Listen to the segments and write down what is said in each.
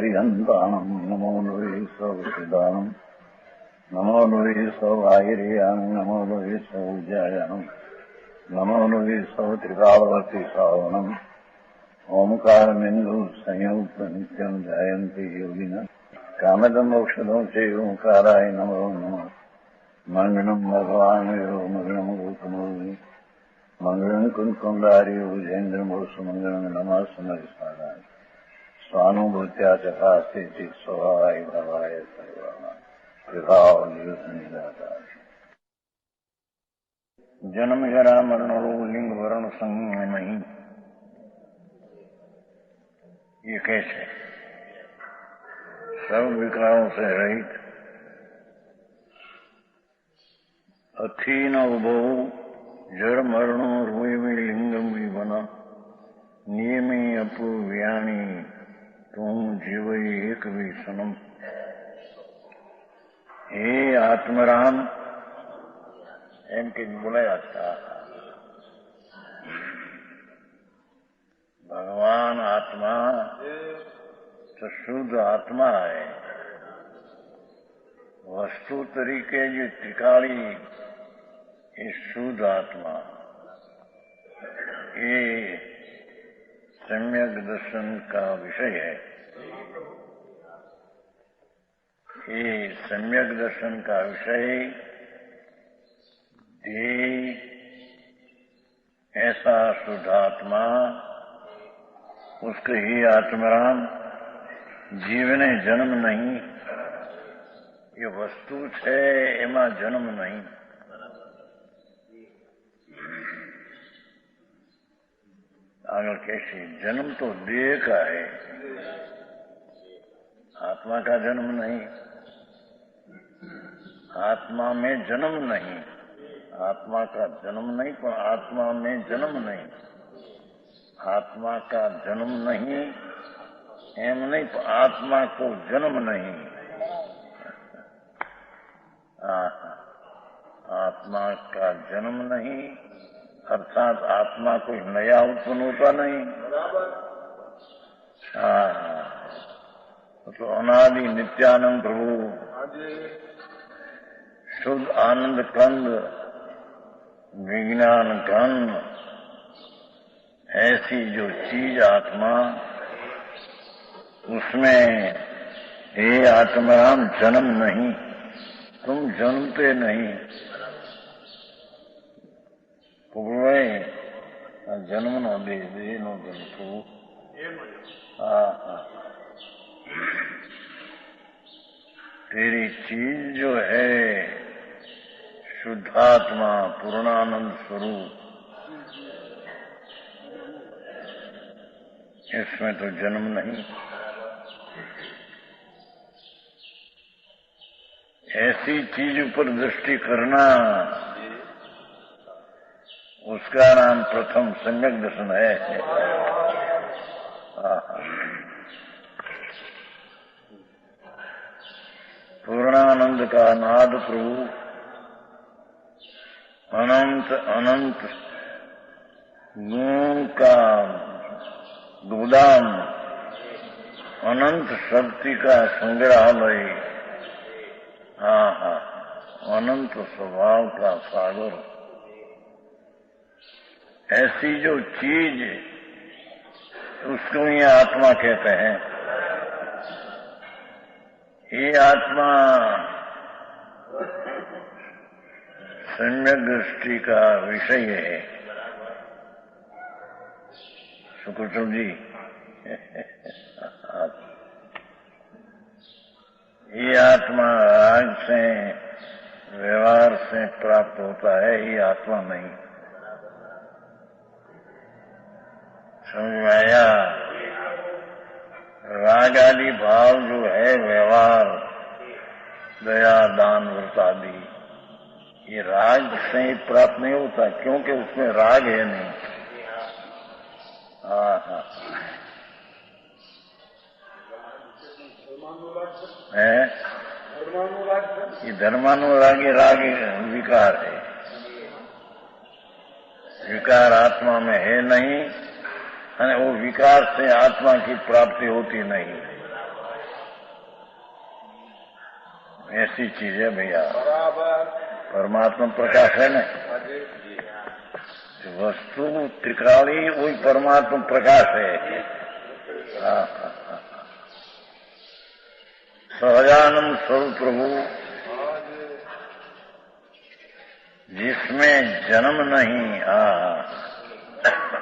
सौरिहन्ताणम् नमो नुवे सौसिदानम् नमो नुवे सौभागिर्याम् नमो नुवे सौज्यायानम् नमो नुवे सौत्रिकावती सावनम् ओंकारमिन्दु संयुक्त नित्यम् ध्यायन्ति योगिनः कामदम् औषधम् चैवोंकाराय नमो नमः मङ्गलम् भगवान् यो मङ्गलम् गौतमोऽग्नि मङ्गलम् कुन्कुण्डार्यो विजेन्द्रमोसुमङ्गलम् नमः समरिस्मराय स्वानुभूत्या चकास्ते स्वभावाय भवाय सर्वाः जन्म जरा मरण लिंग वर्ण संग नहीं। ये कैसे सब विकारों से रहित अथीन उभो जड़ मरणों रुए में लिंगम भी बना नियमे अपू व्याणी तुम जीव एक भी सनम। हे आत्मराम एम के बोला था भगवान आत्मा तो शुद्ध आत्मा है। वस्तु तरीके जो टिकाड़ी ये शुद्ध आत्मा ये सम्यक दर्शन का विषय है। ये सम्यक दर्शन का विषय ऐसा शुद्धात्मा उसके ही आत्मराम जीवने जन्म नहीं। ये वस्तु है एमा जन्म नहीं। अगर कैसे जन्म तो देह का है, आत्मा का जन्म नहीं। आत्मा में जन्म नहीं, आत्मा का जन्म नहीं पर आत्मा में जन्म नहीं। आत्मा का जन्म नहीं एम नहीं पर आत्मा को जन्म नहीं। आत्मा का जन्म नहीं अर्थात आत्मा कोई नया उत्पन्न होता नहीं। तो अनादि नित्यानंद प्रभु शुद्ध आनंद कंद विज्ञान कंद ऐसी जो चीज आत्मा उसमें हे आत्माराम जन्म नहीं। तुम जन्मते नहीं। पुगवे जन्म नो दे नो जंतु। तेरी चीज जो है शुद्धात्मा पूर्णानंद स्वरूप इसमें तो जन्म नहीं। ऐसी चीज पर दृष्टि करना उसका नाम प्रथम सम्यक दर्शन है। पूर्णानंद का नाद प्रभु अनंत अनंत गुण का गोदाम अनंत शक्ति का संग्रहालय अनंत स्वभाव का सागर। ऐसी जो चीज उसको ही आत्मा कहते हैं। ये आत्मा सम्यक दृष्टि का विषय है। सुकुचल जी ये आत्मा राग से व्यवहार से प्राप्त होता है। ये आत्मा नहीं। समझ में आया? राग आदि भाव जो है व्यवहार दया दान व्रत आदि ये राग से प्राप्त नहीं होता क्योंकि उसमें राग है नहीं। है ये धर्मानुरागी राग विकार है। विकार आत्मा में है नहीं, वो विकार से आत्मा की प्राप्ति होती नहीं। ऐसी चीज है भैया। परमात्मा प्रकाश है ना, वस्तु त्रिकाली वही परमात्मा प्रकाश है। सहजानंद स्वरूप प्रभु, जिसमें जन्म नहीं।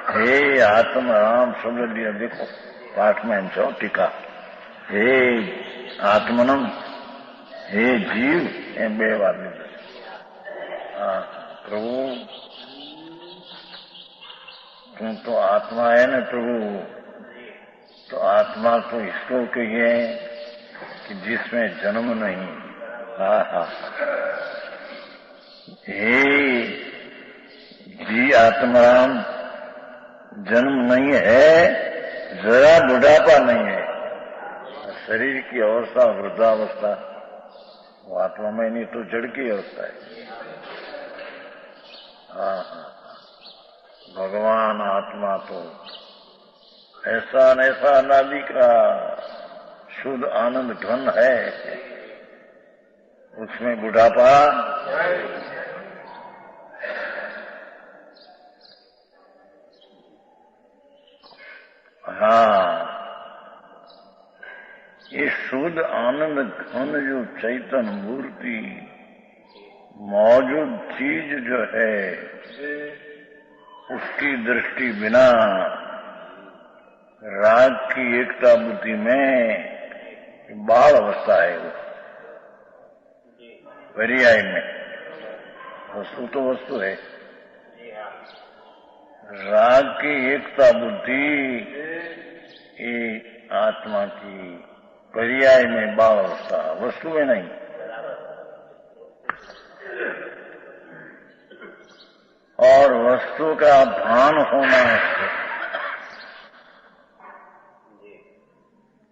हे आत्म राम शब्द दिया, देखो पाठ में छो टीका। हे आत्मनम, हे जीव, ए बे बात। प्रभु तुम तो आत्मा है ना प्रभु, तो आत्मा तो इसको कहिए कि जिसमें जन्म नहीं। हे जी आत्माराम, जन्म नहीं है, जरा बुढ़ापा नहीं है। शरीर की अवस्था वृद्धावस्था वो आत्मा में नहीं, तो जड़ की अवस्था है। भगवान आत्मा तो ऐसा नैसा अनादि का शुद्ध आनंद घन है, उसमें बुढ़ापा ये शुद्ध आनंद घन जो चैतन्य मूर्ति मौजूद चीज जो है, उसकी दृष्टि बिना राग की एकता बुद्धि में बाल अवस्था है। वो पर्याय में वस्तु तो वस्तु है, राग की एकता बुद्धि ये आत्मा की पर्याय में बाल अवस्था, वस्तु में नहीं। और वस्तु का भान होना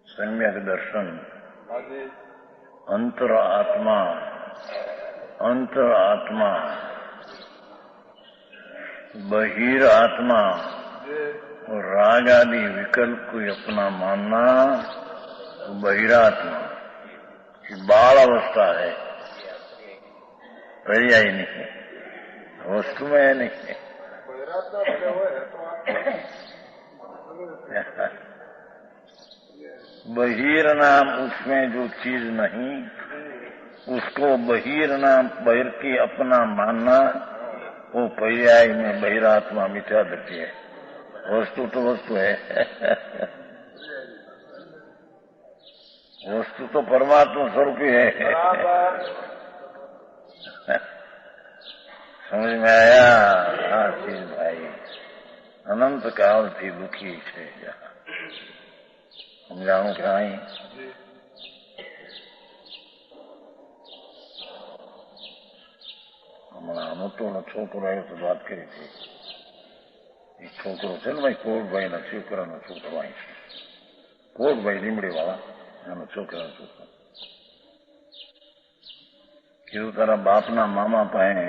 सम्यक दर्शन, अंतर आत्मा, अंतर आत्मा, बहिर आत्मा और राग आदि विकल्प को अपना मानना बहिरात्मा की बाल अवस्था है, पर्याय नहीं है, वस्तु में नहीं है। बहिर नाम उसमें जो चीज नहीं, उसको बहिर नाम बहिर की अपना मानना, वो पर्याय में बहिरात्मा मिथ्या दृष्टि है। वस्तु तो वस्तु है, वस्तु तो परमात्मा स्वरूप ही है। समझ में आया? हाँ चीज भाई अनंत काल थी दुखी है, समझाऊं क्या ही? હમણાં મોટો છોકરો આવ્યો તો વાત કરી હતી. એ છોકરો છે ને ભાઈ કોટભાઈના છોકરાનો છોકરો અહીં છે, કોટભાઈ લીમડી વાળા એનો છોકરાનો છોકરો. કીધું તારા બાપના મામા પાસે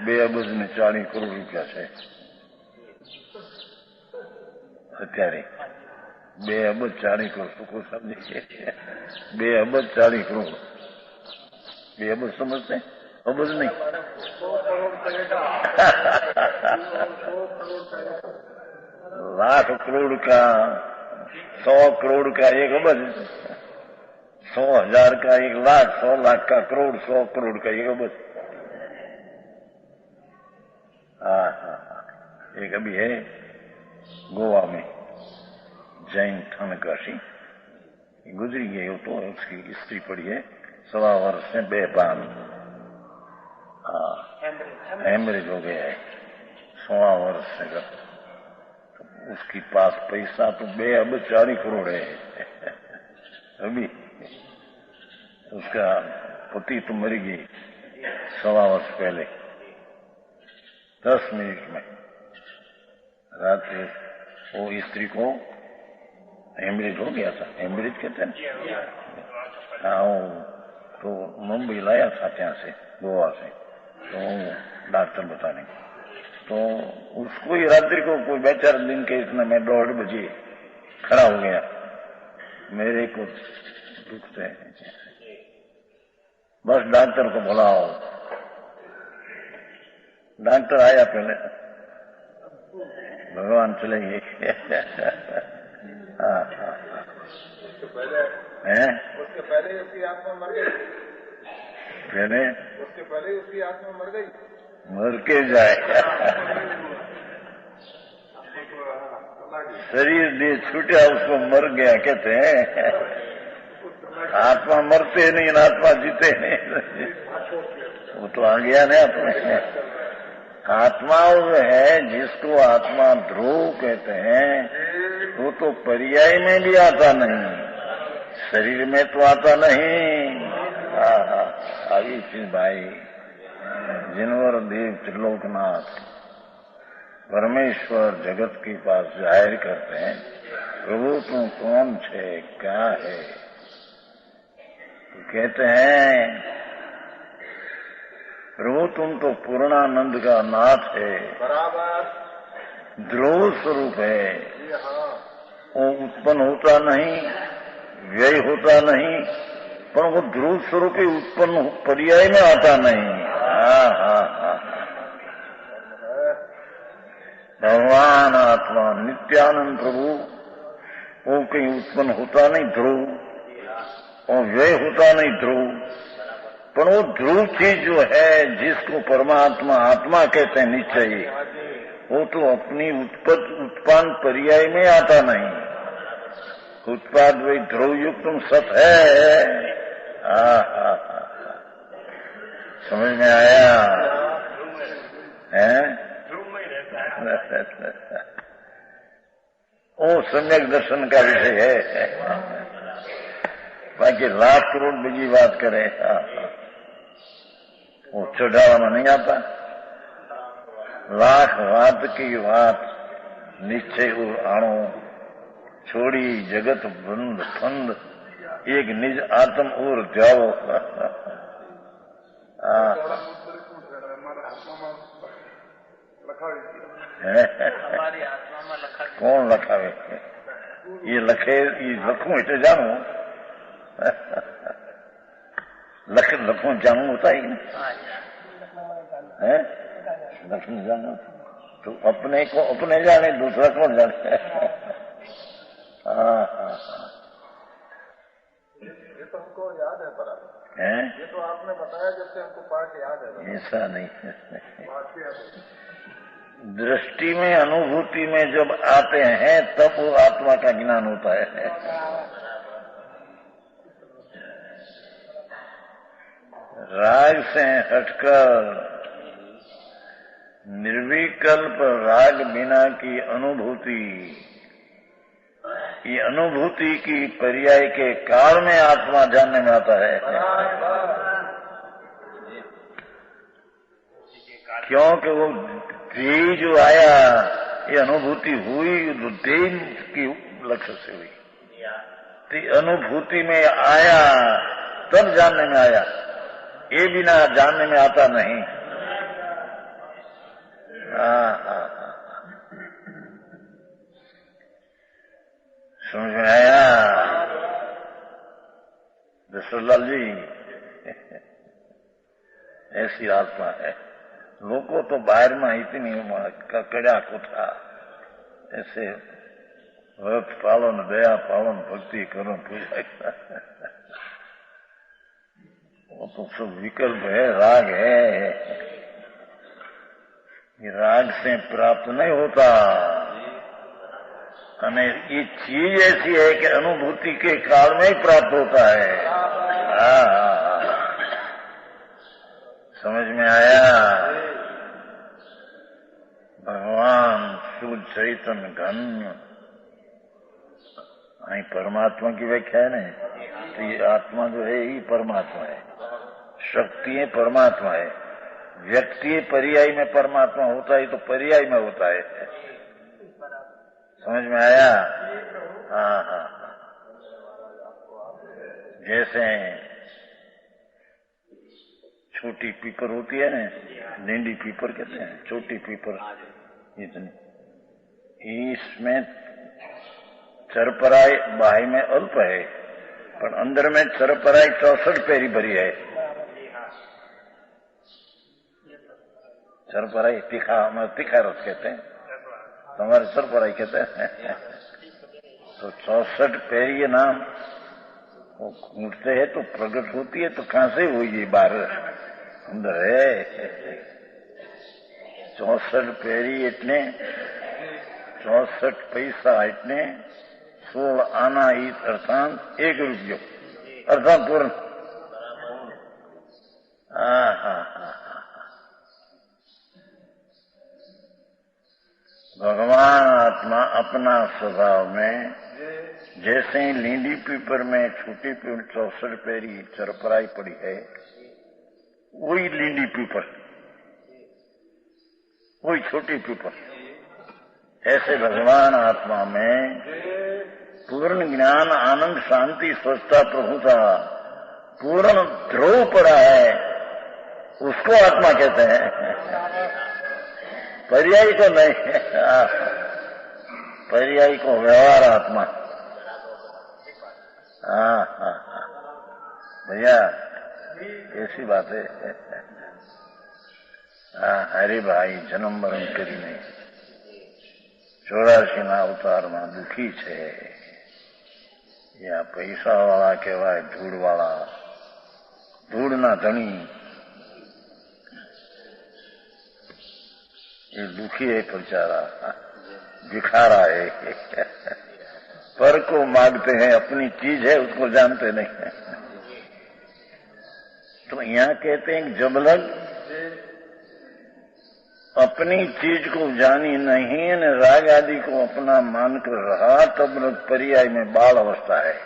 2 અબજ ને 40 કરોડ રૂપિયા છે અત્યારે. 2 અબજ 40 કરોડ શું કોઈ સમજે? 2 અબજ 40 કરોડ. 2 અબજ સમજते? अबज नहीं, 1,00,000 करोड़ का 100 करोड़ का 1 अबज, 100,000 का 1,00,000, 100 लाख का करोड़, 100 करोड़ का 1 अबज. हाँ, एक अभी है गोवा में जैन थानकाशी, गुजरी गई हो तो उसकी स्त्री पड़ी है 1.25 वर्ष से बेबान. हेमरेज हो गया है 1.25 वर्ष से. तो उसके पास पैसा तो 2 अबज 40 करोड़ है. अभी उसका पति तो मरी गई 1.25 वर्ष पहले. 10 मिनट में रात वो स्त्री को हेमरेज हो गया था. हेमरेज कहते हैं. हाँ, तो मुंबई लाया था ત્યાં से, गोवा से, तो डॉक्टर बताने. तो उसको ही रात्रि को कोई 2-4 दिन के इसमें मैं 1:30 बजे खड़ा हो गया. मेरे को दुख से बस डॉक्टर को बुलाओ। डॉक्टर आया पहले, भगवान चले गए। उसके पहले उसकी आत्मा मर गई। उसके पहले उसकी आत्मा मर गई। मर के जाए। शरीर दे छूटा उसको मर गया कहते हैं। आत्मा मरते नहीं, आत्मा जीते नहीं। वो तो आ गया ना अपने। आत्मा वो है जिसको आत्मा ध्रुव कहते हैं, वो तो पर्याय में भी आता नहीं, शरीर में तो आता नहीं। आई चीज भाई, जिनवर देव त्रिलोकनाथ परमेश्वर जगत के पास जाहिर करते हैं, प्रभु तू कौन छे, क्या है? तो कहते हैं प्रभु तुम तो पूर्णानंद का नाथ है, बराबर ध्रुव स्वरूप है। वो उत्पन्न होता नहीं, व्यय होता नहीं, पर वो ध्रुव स्वरूप ही उत्पन्न पर्याय में आता नहीं। भगवान आत्मा नित्यानंद प्रभु, वो कहीं उत्पन्न होता नहीं ध्रुव, और व्यय होता नहीं ध्रुव, पर वो ध्रुव चीज जो है जिसको परमात्मा आत्मा कहते हैं निश्चय, वो तो अपनी उत्पन्न पर्याय में आता नहीं। उत्पाद वही ध्रुव युक्त सत है। समझ में आया है? वो सम्यक दर्शन का विषय है। बाकी लाख करोड़ बिजी बात करे, वो चढ़ावा में नहीं आता। लाख बात की बात निश्चय और आणो, छोड़ी जगत बंद फंद, एक निज आत्म और जाओ। कौन लखावे? ये लखे, ये लखू એટલે જાણું, लखों जानू होता ही नहीं है। लखन जानो तो अपने को अपने जाने, दूसरा कौन जाने? ये तो हमको याद है बराबर है। ये तो आपने बताया जैसे हमको पाठ याद है। ऐसा नहीं, दृष्टि में अनुभूति में जब आते हैं तब वो आत्मा का ज्ञान होता है। राग से हटकर निर्विकल्प राग बिना की अनुभूति, ये अनुभूति की पर्याय के काल में आत्मा जानने में आता है। क्योंकि वो देह जो आया, ये अनुभूति हुई तो देह की लक्ष्य से हुई, तो अनुभूति में आया तब जानने में आया, ये बिना जानने में आता नहीं। समझ में आया दशरथलाल जी? ऐसी आत्मा है। लोगों तो बाहर में इतनी कड़ा को था, ऐसे व्रत पालन, दया पालन, भक्ति करो, पूजा, वो तो सब विकल्प है, राग है। ये राग से प्राप्त नहीं होता। અને ये चीज ऐसी है कि अनुभूति के काल में ही प्राप्त होता है। समझ में आया? भगवान शुद्ध चैतन्य घन, અહીં परमात्मा की व्याख्या है ना, तो ये आत्मा जो है ही परमात्मा है, शक्ति परमात्मा है, व्यक्ति पर्याय में परमात्मा होता है तो पर्याय में होता है। समझ में आया? हाँ। जैसे छोटी पीपर होती है ना, नींडी पीपर कहते हैं, छोटी पीपर इतनी, इसमें चरपराई बाहर में अल्प है, पर अंदर में चरपराई 64 पेरी भरी है। सरपराई तीखा, हमारे तीखा रस कहते हैं, तुम्हारे सरपराई कहते हैं। तो 64 पैरी नाम वो घूटते हैं तो प्रकट होती है, तो कहां से हुई बाहर अंदर है। 64 पैरी इतने 64 पैसा इतने 16 आना ईद अर्थात 1 रुपयो अर्थात पूर्ण। भगवान आत्मा अपना स्वभाव में जैसे ही लींडी पीपर में छोटी पीपर 64 पैरी चरपराई पड़ी है, वही लींडी पीपर, वही छोटी पीपर, ऐसे भगवान आत्मा में पूर्ण ज्ञान आनंद शांति स्वच्छता प्रभुता पूर्ण ध्रुव पड़ा है, उसको आत्मा कहते हैं, पर्यायी को नहीं। पर्यायी को व्यवहार आत्मा। भैया ऐसी बात है। हरे भाई जन्म मरण करी नहीं 84 ના અવતારમાં દુઃખી છે, યા પૈસાવાળા કહેવાય ધૂળવાળા, ધૂળના ધણી, ये दुखी है बेचारा, भिखारा है, पर को मांगते हैं, अपनी चीज है उसको जानते नहीं है। तो यहाँ कहते हैं जब लग अपनी चीज को जानी नहीं न राग आदि को अपना मानकर रहा, तब लग पर्याय में बाल अवस्था है।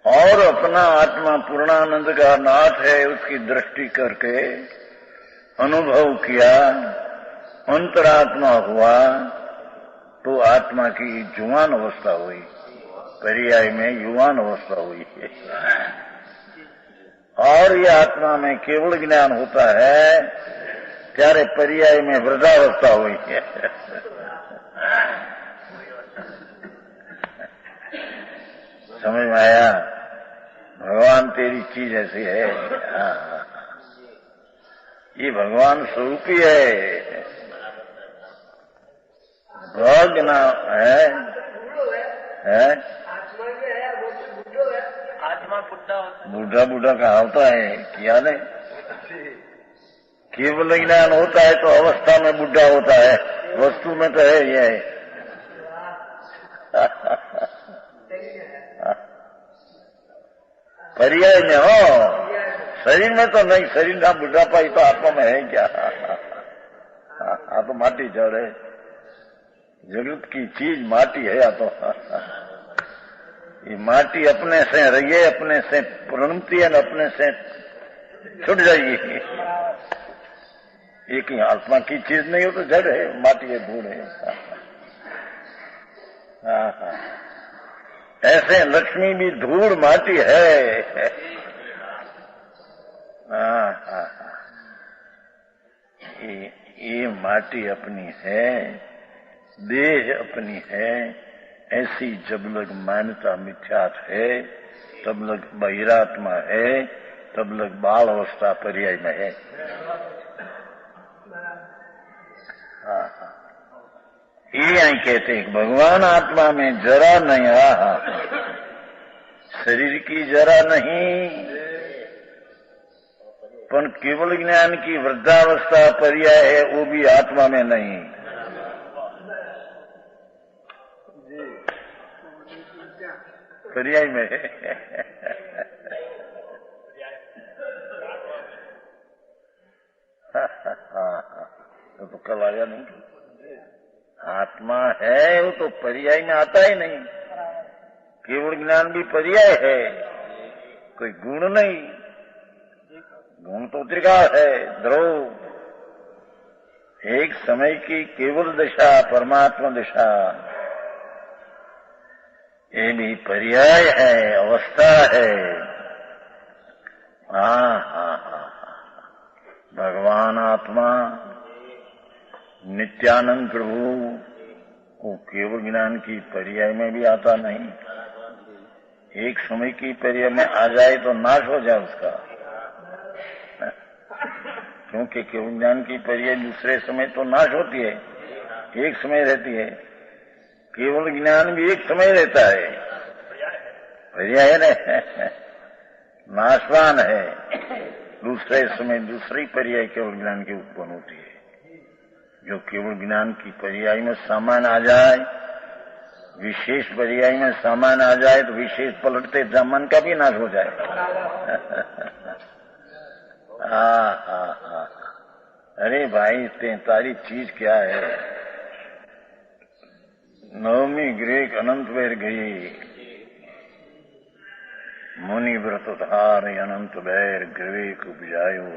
और अपना आत्मा पूर्णानंद का नाथ है उसकी दृष्टि करके अनुभव किया, अंतरात्मा हुआ, तो आत्मा की जुवान अवस्था हुई, पर्याय में युवान अवस्था हुई। और ये आत्मा में केवल ज्ञान होता है त्यारे पर्याय में वृद्धावस्था हुई है। समझ में आया? भगवान तेरी चीज ऐसी है। ये भगवान स्वरूप ही है, भग ना है, बूढ़ा बूढ़ा कहा होता है किया नहीं, केवल ज्ञान होता है तो अवस्था में बुढ़ा होता है, वस्तु में तो है ये है। पर्याय में हो, शरीर में तो नहीं, शरीर का बुढ़ापा ही तो आत्मा में है क्या? हाँ तो माटी जड़ है, जगत की चीज माटी है। या तो ये माटी अपने से रही है, अपने से प्रणमती है, अपने से छूट जाएगी। एक ही आत्मा की चीज नहीं हो तो जड़ है, माटी है, धूल है। ऐसे लक्ष्मी भी धूल माटी है। ये माटी अपनी है, देह अपनी है, ऐसी जब लग मान्यता मिथ्यात है, तब लग बहिरात्मा है, तब लग बाल अवस्था पर्याय में है। ये यही कहते हैं भगवान आत्मा में जरा नहीं रहा, शरीर की जरा नहीं, पर केवल ज्ञान की वृद्धावस्था पर्याय है, वो भी आत्मा में नहीं। पर्याय में है। तो कल आया नहीं, आत्मा है वो तो पर्याय में आता ही नहीं, केवल ज्ञान भी पर्याय है, कोई गुण नहीं, गुण तो त्रिकाल है, ध्रुव, एक समय की केवल दशा परमात्मा दशा, ये भी पर्याय है, अवस्था है। भगवान आत्मा नित्यानंद प्रभु को केवल ज्ञान की पर्याय में भी आता नहीं, एक समय की पर्याय में आ जाए तो नाश हो जाए उसका। क्योंकि केवल ज्ञान की पर्याय दूसरे समय तो नाश होती है, एक समय रहती है। केवल ज्ञान भी एक समय रहता है, पर्याय है, नाशवान है। दूसरे समय दूसरी पर्याय केवल ज्ञान की उत्पन्न होती है। जो केवल ज्ञान की पर्याय में सामान आ जाए, विशेष पर्याय में सामान आ जाए तो विशेष पलटते सामान का भी नाश हो जाए। हाँ। अरे भाई 43 चीज क्या है। नवमी ग्रेक अनंत वेर गई, मुनि व्रत धार अनंत वैर ग्रेक उपजायो।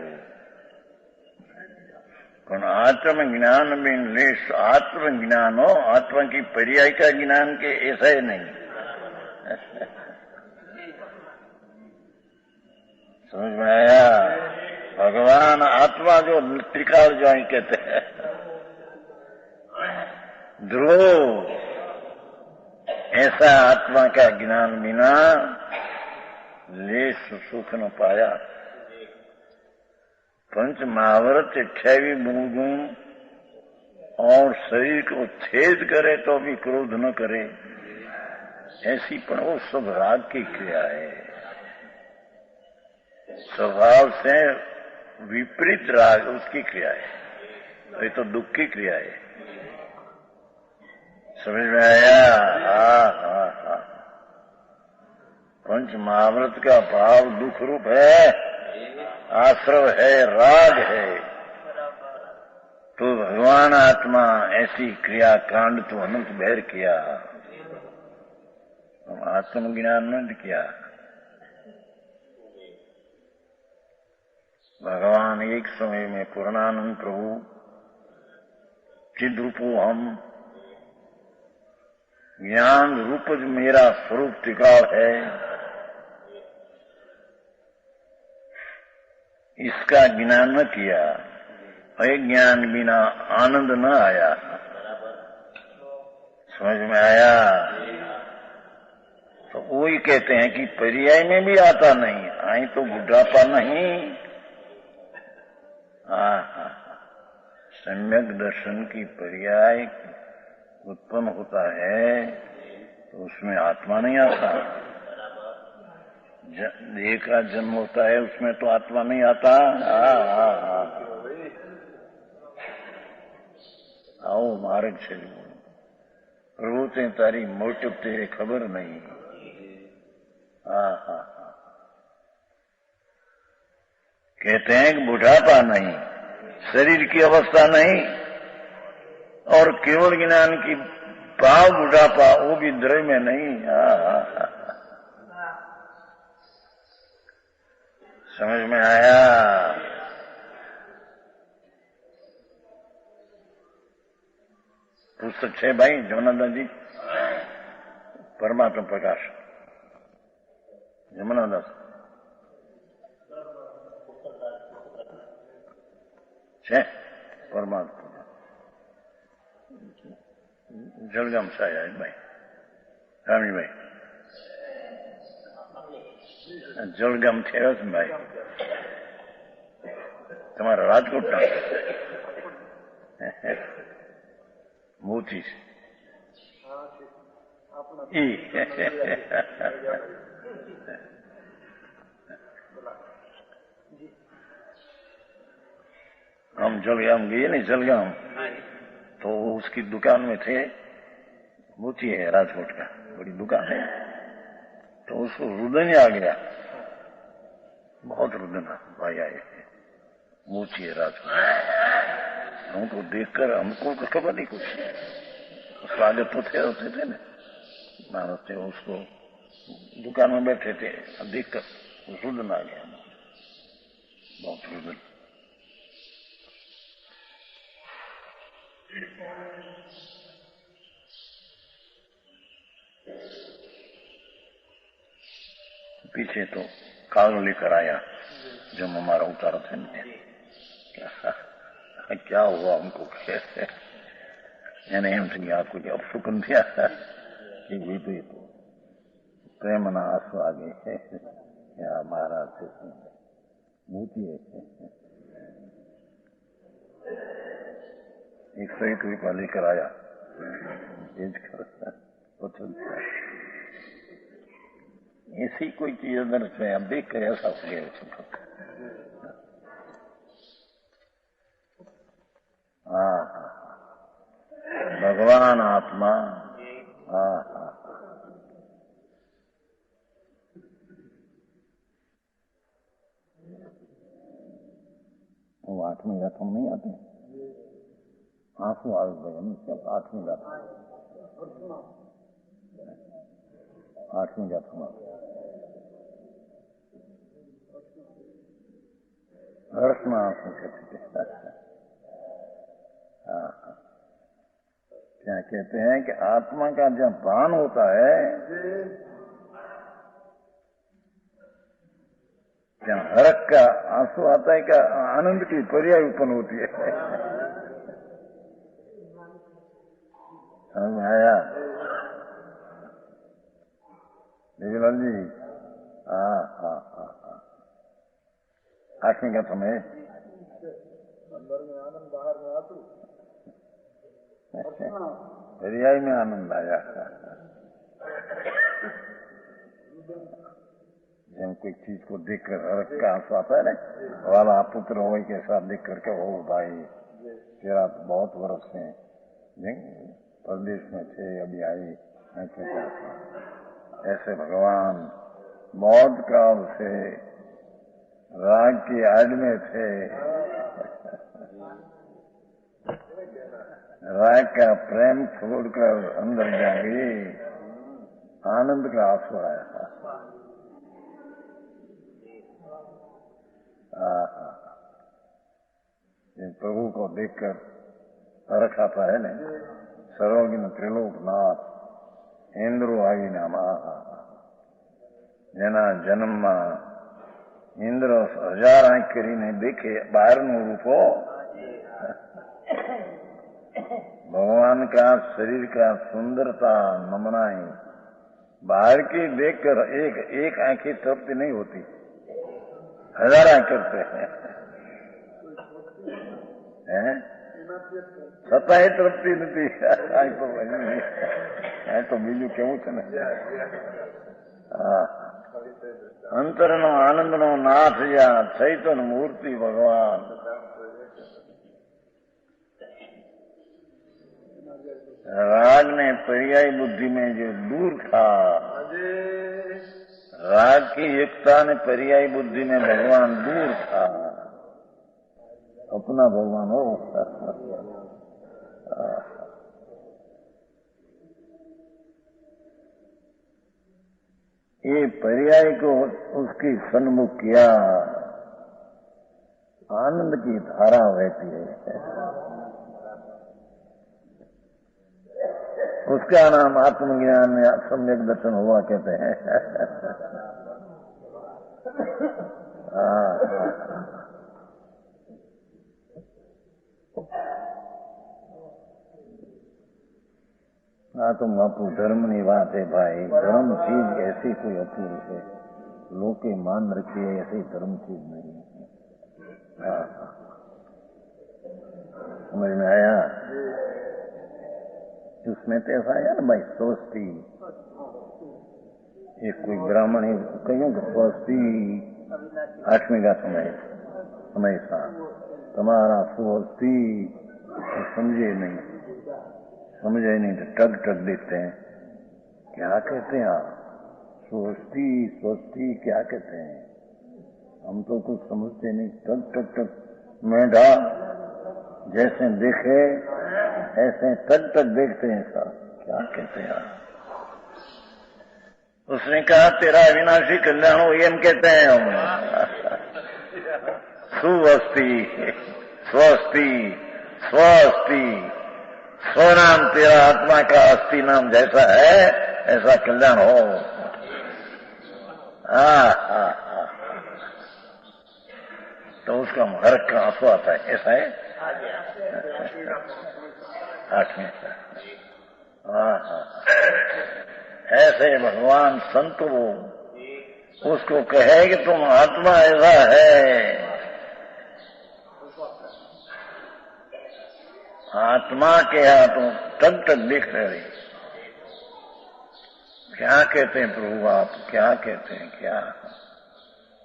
पण आत्मज्ञान में लेश आत्मज्ञान हो, आत्मा की पर्याय का ज्ञान के ऐसा ही नहीं। समझ में आया? भगवान आत्मा जो त्रिकाल जो कहते हैं, ध्रुव ऐसा आत्मा का ज्ञान बिना लेश सुख न पाया। पंच महावरत 28 गुण और शरीर को छेद करे तो भी क्रोध न करे, ऐसी पण वो सब राग की क्रिया है। स्वभाव से विपरीत राग उसकी क्रिया है, ये तो दुख की क्रिया है। समझ में आया? हाँ। पंच महाव्रत का भाव दुख रूप है, आश्रव है, राग है। तो भगवान आत्मा ऐसी क्रिया कांड तो अनंत भैर किया, आत्मज्ञान न किया। भगवान एक समय में पूर्णानंद प्रभु चिद रूपो हम, ज्ञान रूप जो मेरा स्वरूप त्रिकाल है, इसका ज्ञान न किया, और ज्ञान बिना आनंद न आया। समझ में आया? तो वही कहते हैं कि पर्याय में भी आता नहीं, आई तो बुढ़ापा नहीं। सम्यक दर्शन की पर्याय उत्पन्न होता है तो उसमें आत्मा नहीं आता। देह का जन्म होता है उसमें तो आत्मा नहीं आता। आओ मार्ग चलो, प्रभु ते तारी मोटिव तेरे खबर नहीं। कहते हैं कि बुढ़ापा नहीं, शरीर की अवस्था नहीं, और केवल ज्ञान की भाव बुढ़ापा, वो भी द्रव्य में नहीं। समझ में आया? पुस्तक है भाई जमुनादास जी, परमात्मा प्रकाश, जमुनादास है, परमात्मा जलगाम से आया है भाई, रामी भाई जलगाम थे भाई, તમારા રાજકોટના મોતી हम जलगाम गए नहीं, जलगाम तो उसकी दुकान में थे, मोती है राजकोट का, बड़ी दुकान है, तो उसको रुदन आ गया, बहुत रुदन भाई आए, मोची है राजकोट। हमको देखकर हमको तो खबर नहीं कुछ, स्वागत तो थे होते थे ना मानस थे, उसको दुकान में बैठे थे, देखकर रुदन आ गया, बहुत रुदन। पीछे तो काल लेकर आया जब हमारा उतारा था, क्या हुआ हमको, कैसे यानी एम थी आपको अब सुकन दिया कि ये तो प्रेम ना आंसू आगे है, क्या महाराज से मोती है। 101 रुपया लेकर आया, बेच कर ऐसी कोई चीज अंदर से अब देख कर ऐसा हो गया। हाँ, भगवान आत्मा। हाँ, वो 8वीं गाथा में नहीं आते, आंसू आवे भजन सब 8वीं गाथा, 8वीं गाथा में हर्ष में आंसू कहते थे। क्या कहते हैं कि आत्मा का जब भान होता है जहाँ हर्ष का आंसू आता है, क्या आनंद की पर्याय उत्पन्न होती है। समझ आया विजयलाल जी? हाँ हाँ हाँ हाँ, 8वीं गाथा में अंदर में आनंद, बाहर में आंसू, पर्याय में आनंद आया। जब कोई चीज को देखकर हर्ष का आंसू आता है ना, वाला पुत्र हो के साथ देख करके, ओ भाई तेरा तो बहुत वर्ष से प्रदेश में थे, अभी आई, ऐसे भगवान बहुत काल से राग की आड़ में थे, राग का प्रेम छोड़कर अंदर जाएंगे, आनंद का आंसू आया। प्रभु को देखकर हर्ष आता है न, सर्वज्ञ त्रिलोकनाथ इंद्रो आई नामा, જેના જન્મમાં ઇન્દ્ર 1000 આંખ કરીને દેખે બહારનું રૂપો, भगवान का शरीर का सुंदरता नमनाई बाहर की देखकर एक आंखें तृप्ति नहीं होती, 1000 आंख करते हैं, છતાંય તૃપ્તિ નથી। તો બીજું કેવું છે ને, અંતરનો આનંદનો નાથ યા ચૈતન મૂર્તિ ભગવાન। राग ने पर्यायी बुद्धि में जो दूर था, राग की एकता ने पर्यायी बुद्धि में भगवान दूर था, अपना भगवान हो। ये पर्याय को उसकी सन्मुख किया, आनंद की धारा बहती है, उसका नाम आत्मज्ञान या सम्यक दर्शन हुआ कहते हैं। हाँ तो बापू धर्म की बात है भाई, धर्म चीज ऐसी कोई अपूर्व है, लोग के मान रखिए, ऐसी धर्म चीज नहीं है। समझ में आया? उसमें तो ऐसा आया ना भाई, स्वस्ति, एक कोई ब्राह्मण ही कहीं कि स्वस्ति 8वीं का समय हमेशा तुम्हारा स्वस्ति, समझे नहीं तो टग टग देते हैं, क्या कहते हैं आप? स्वस्ति स्वस्ति क्या कहते हैं? हम तो कुछ समझते नहीं, टग टग टग मेढा जैसे देखे ऐसे टग टग देखते हैं सर, क्या कहते हैं आप? उसने कहा तेरा अविनाशी कल्याण हो, ये हम कहते हैं हम। सुवस्ति स्वस्ति स्वस्ति, स्वनाम तेरा आत्मा का अस्थि नाम जैसा है ऐसा कल्याण हो। तो उसका हर्ष का आंसू आता है, ऐसा है 8वीं का। ऐसे भगवान संत वो उसको कहे कि तुम आत्मा ऐसा है, आत्मा के हाथों टक टक दिख रही। क्या कहते हैं प्रभु आप, क्या कहते हैं क्या?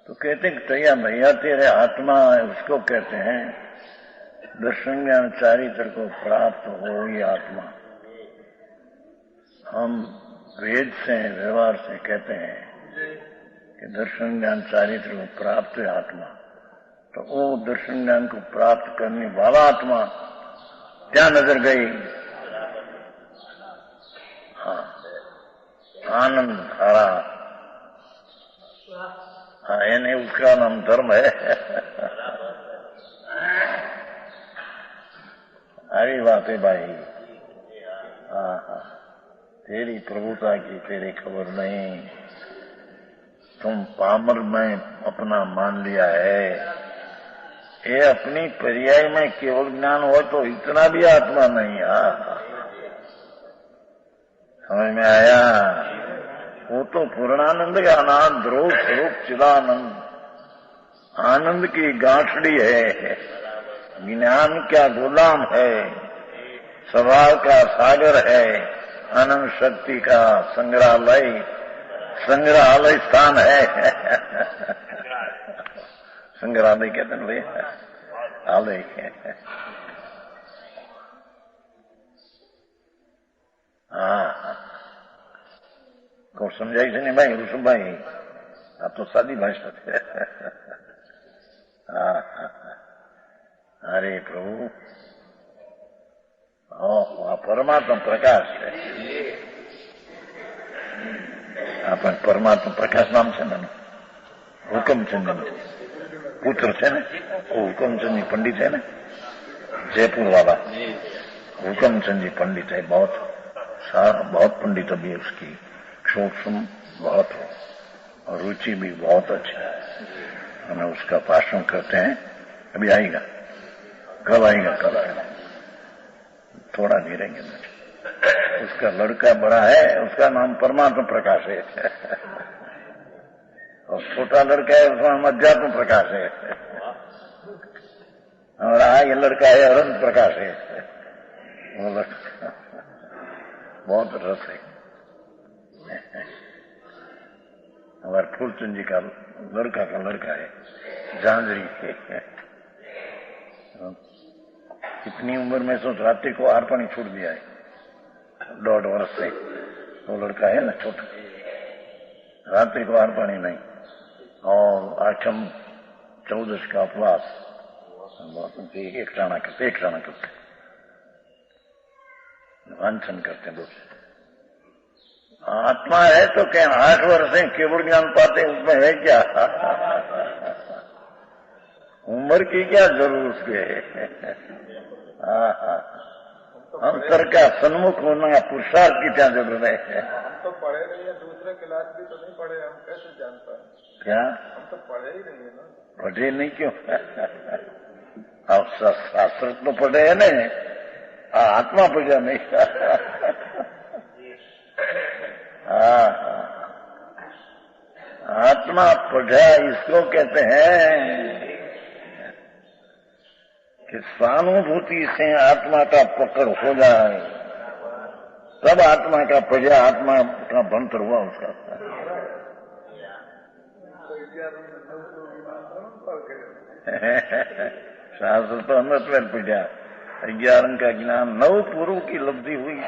तो कहते हैं तैया भैया तेरे आत्मा है, उसको कहते हैं दर्शन ज्ञान चारित्र को प्राप्त हो ही आत्मा। हम वेद से व्यवहार से कहते हैं कि दर्शन ज्ञान चारित्र को प्राप्त है आत्मा। तो वो दर्शन ज्ञान को प्राप्त करने वाला आत्मा क्या नजर गई? हाँ, आनंद धारा। हाँ, यानी उसका नाम धर्म है। अरे बात है भाई। हाँ हाँ, तेरी प्रभुता की तेरी खबर नहीं। तुम पामर में अपना मान लिया है। ये अपनी पर्याय में केवल ज्ञान हो तो इतना भी आत्मा नहीं। समझ में आया? वो तो पूर्णानंद का नाम ध्रुव स्वरूप चिदानंद आनंद की गांठड़ी है। ज्ञान क्या गुलाम है, स्वभाव का सागर है, अनंत शक्ति का संग्रहालय स्थान है। संग्रहालय कहते हैं भैया, आलय। हाँ, को समझाई से नहीं भाई ऋषभ भाई, आप तो सादी भाषा थे। अरे प्रभु, वहाँ परमात्मा प्रकाश है। आप परमात्मा प्रकाश नाम से ना हुकमचंद पुत्र છે ને, हुकमचंद जी पंडित है ना, जयपुर वाला हुकमचंद जी पंडित है। बहुत पंडित अभी उसकी सूक्ष्म बहुत हो और रुचि भी बहुत अच्छी है। हमें उसका भाषण करते हैं। अभी आएगा, कब आएगा? कल आएगा, थोड़ा गिरेंगे। उसका लड़का बड़ा है, उसका नाम परमात्मा प्रकाश है। और छोटा लड़का है, उसका नाम अध्यात्म प्रकाश है। और ये लड़का है अनंत प्रकाश है। बहुत रस है। हमारे फूलचंद जी का लड़का है, झांझरी के। कितनी उम्र में सोच, रात्रि को आर पानी छूट दिया है 1.5 वर्ष से। वो लड़का है ना छोटा, रात्रि को आर पानी नहीं, और आठम 14 का उपवास। एक टाना करते वांछन करते हैं। आत्मा है तो क्या 8 वर्ष से केवल ज्ञान पाते, उसमें है क्या? उम्र की क्या जरूरत है? अंतर का सन्मुख होना या पुरुषार्थ की क्या जरूरत है? हम तो पढ़े नहीं है, दूसरे क्लास भी तो नहीं पढ़े, हम कैसे जान पाए? क्या हम तो पढ़े ही नहीं है ना। पढ़े नहीं क्यों? आप शास्त्र तो पढ़े है ना, आत्मा पढ़ा नहीं। आत्मा पढ़ा इसको कहते हैं कि स्वानुभूति से आत्मा का पकड़ हो जाए, तब आत्मा का पढ़ा, आत्मा का बंतर हुआ उसका। शास्त्र तो अमृत में पढ़ा, 11 का ज्ञान 9 पूर्व की लब्धि हुई,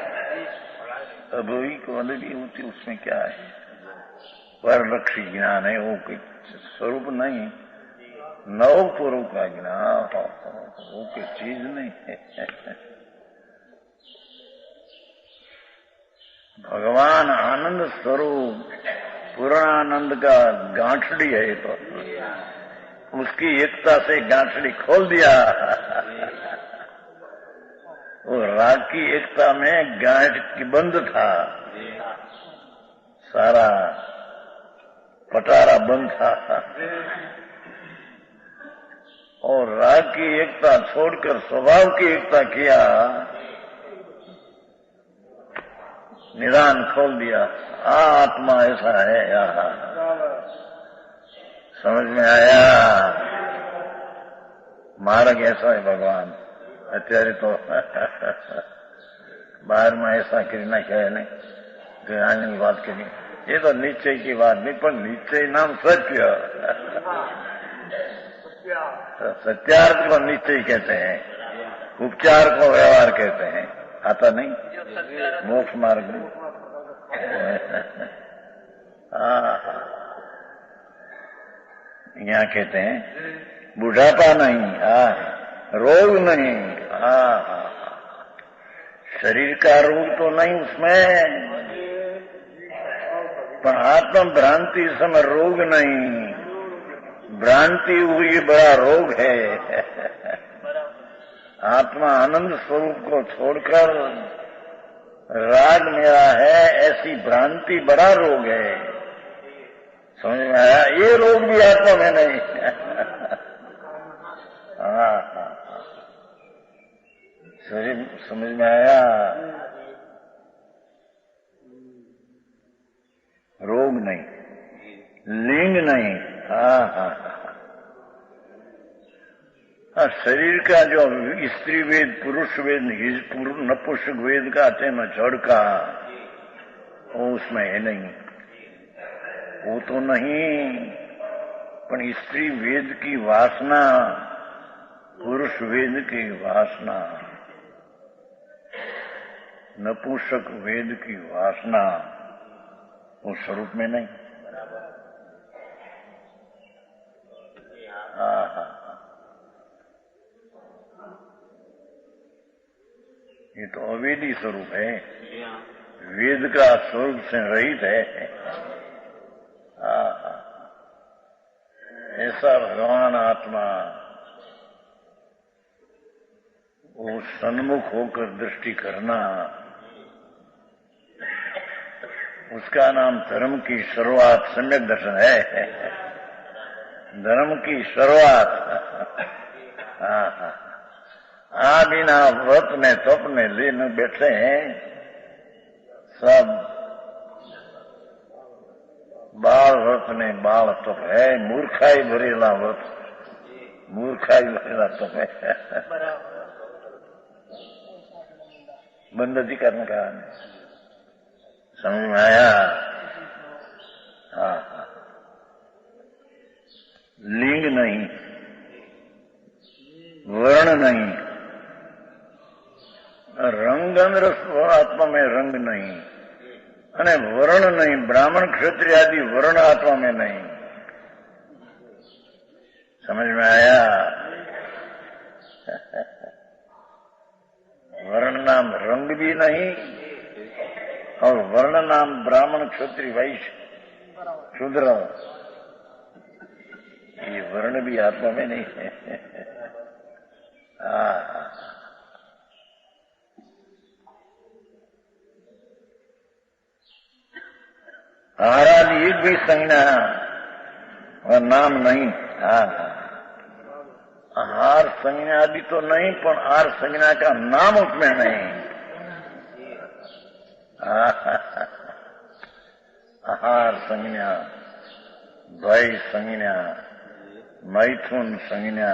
अभी को भी होती, उसमें क्या है? परलक्षी ज्ञान है, वो कोई स्वरूप नहीं। 9 पूर्व का ज्ञान वो कोई चीज नहीं है। भगवान आनंद स्वरूप पूर्णानंद का गांठड़ी है। तो उसकी एकता से गांठड़ी खोल दिया। वो राग की एकता में गांठ की बंद था, सारा पटारा बंद था। और राग की एकता छोड़कर स्वभाव की एकता किया, निदान खोल दिया। आत्मा ऐसा है। समझ में आया? मार्ग ऐसा है भगवान। અત્યારે તો બહારમાં ऐसा કરી નાખ્યા ને કે આની વાત કરી, ये तो निश्चय की बात नहीं, पर निश्चय नाम सत्य। सत्यार्थ को निश्चय कहते हैं, उपचार को व्यवहार कहते हैं। आता नहीं मोक्ष मार्ग में। यहाँ कहते हैं बुढ़ापा नहीं, रोग नहीं, शरीर का रोग तो नहीं उसमें, पर आत्म भ्रांति समय रोग नहीं, भ्रांति हुई बड़ा रोग है। आत्मा आनंद स्वरूप को छोड़कर राग मेरा है ऐसी भ्रांति बड़ा रोग है। समझ में आया? ये रोग भी आत्मा में नहीं। समझ में आया? रोग नहीं, लिंग नहीं। शरीर का जो स्त्री वेद, पुरुष वेद, नपुंसक वेद का तेन जड़ का, वो उसमें है नहीं, वो तो नहीं। पर स्त्री वेद की वासना, पुरुष वेद की वासना, नपुंसक वेद की वासना उस स्वरूप में नहीं। ये तो अवेदी स्वरूप है, वेद का स्वरूप से रहित है। ऐसा भगवान आत्मा वो सन्मुख होकर दृष्टि करना, उसका नाम धर्म की शुरुआत सम्यक दर्शन है। धर्म की शुरुआत। बिना व्रत ने तप ने लेने बैठे हैं सब, बाल व्रत ने बाल तप है, मूर्खाई भरेला व्रत, मूर्खाई भरेला तप है। बंद करने का समझ में आया? लिंग नहीं, वर्ण नहीं, रंग रस आत्मा में रंग नहीं, अने वर्ण नहीं, ब्राह्मण क्षत्रिय आदि वर्ण आत्मा में नहीं। समझ में आया? वर्ण नाम रंग भी नहीं, और वर्ण नाम ब्राह्मण क्षत्रिय वैश्य शूद्र, ये वर्ण भी आत्मा में नहीं है। आराधि एक भी संज्ञा और नाम नहीं। आहार संज्ञा आदि तो नहीं, पर आर संज्ञा का नाम उसमें नहीं। आहार संज्ञा, द्वय संज्ञा, मैथुन संज्ञा,